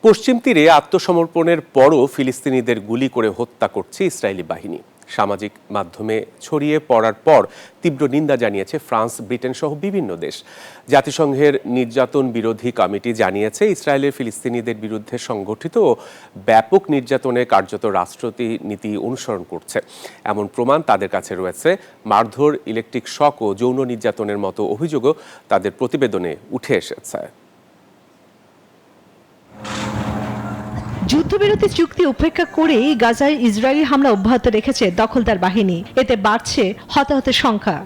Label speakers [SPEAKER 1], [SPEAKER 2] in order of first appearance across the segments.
[SPEAKER 1] পশ্চিম তীরে আত্মসমর্পণের পরও ফিলিস্তিনিদের গুলি করে হত্যা করছে ইসরায়েলি বাহিনী। সামাজিক মাধ্যমে ছড়িয়ে পড়ার পর তীব্র নিন্দা জানিয়েছে ফ্রান্স, ব্রিটেন সহ বিভিন্ন দেশ। জাতিসংঘের নির্যাতন বিরোধী কমিটি জানিয়েছে ইসরায়েলের ফিলিস্তিনিদের বিরুদ্ধে সংগঠিত ও ব্যাপক নির্যাতনে কার্যত রাষ্ট্রনীতি অনুসরণ করছে এমন প্রমাণ তাদের কাছে রয়েছে। মারধর, ইলেকট্রিক শক ও যৌন নির্যাতনের মতো অভিযোগও তাদের প্রতিবেদনে উঠে এসেছে।
[SPEAKER 2] যুদ্ধবিরতি চুক্তি উপেক্ষা করেই গাজায় ইসরায়েলি হামলা অব্যাহত রেখেছে দখলদার বাহিনী। এতে বাড়ছে হতাহতের সংখ্যা।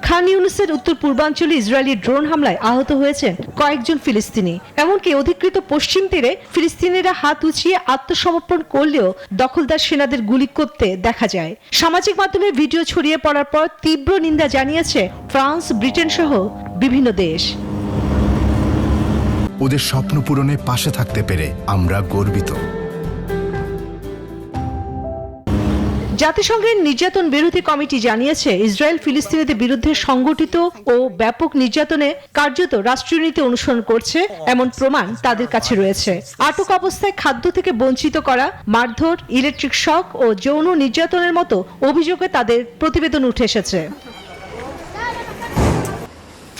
[SPEAKER 2] খান ইউনিসের উত্তর পূর্বাঞ্চলে ইসরায়েলি ড্রোন হামলায় আহত হয়েছেন কয়েকজন ফিলিস্তিনি। এমনকি অধিকৃত পশ্চিম তীরে ফিলিস্তিনিরা হাত উঁচিয়ে আত্মসমর্পণ করলেও দখলদার সেনাদের গুলি করতে দেখা যায়। সামাজিক মাধ্যমে ভিডিও ছড়িয়ে পড়ার পর তীব্র নিন্দা জানিয়েছে ফ্রান্স, ব্রিটেন সহ বিভিন্ন দেশ।
[SPEAKER 3] ওদের স্বপ্ন পূরণে পাশে থাকতে পেরে আমরা গর্বিত।
[SPEAKER 2] জাতিসংঘের নির্যাতন বিরোধী কমিটি জানিয়েছে ইসরায়েল ফিলিস্তিনিদের বিরুদ্ধে সংগঠিত ও ব্যাপক নির্যাতনে কার্যত রাষ্ট্রনীতি অনুসরণ করছে এমন প্রমাণ তাদের কাছে রয়েছে। আটক অবস্থায় খাদ্য থেকে বঞ্চিত করা, মারধর, ইলেকট্রিক শক ও যৌন নির্যাতনের মতো অভিযোগে তাদের প্রতিবেদন উঠে এসেছে।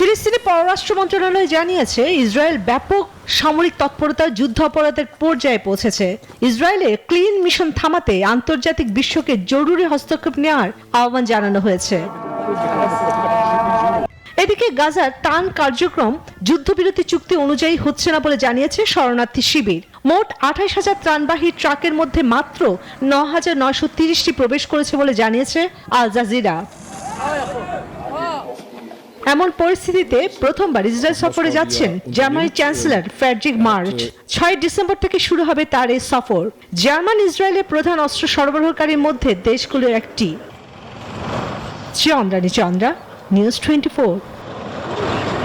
[SPEAKER 2] ফিলিস্তিনি পররাষ্ট্র মন্ত্রণালয় জানিয়েছে ইসরায়েল ব্যাপক সামরিক তৎপরতা যুদ্ধ অপরাধের পর্যায়ে পৌঁছেছে। ইসরায়েলের ক্লিন মিশন থামাতে আন্তর্জাতিক বিশ্বকে জরুরি হস্তক্ষেপ নেওয়ার আহ্বান জানানো হয়েছে। এদিকে গাজার ত্রাণ কার্যক্রম যুদ্ধবিরতি চুক্তি অনুযায়ী হচ্ছে না বলে জানিয়েছে শরণার্থী শিবির। মোট 28,000 ত্রাণবাহী ট্রাকের মধ্যে মাত্র 9,930টি প্রবেশ করেছে বলে জানিয়েছে আল জাজিরা। এমন পরিস্থিতিতে প্রথমবার ইসরায়েল সফরে যাচ্ছেন জার্মানির চ্যান্সেলর ফ্রেডরিক মার্চ। 6 ডিসেম্বর থেকে শুরু হবে তার এই সফর। জার্মান ইসরায়েলের প্রধান অস্ত্র সরবরাহকারীর মধ্যে দেশগুলোর একটি। চন্দ্রা, নিউজ 24।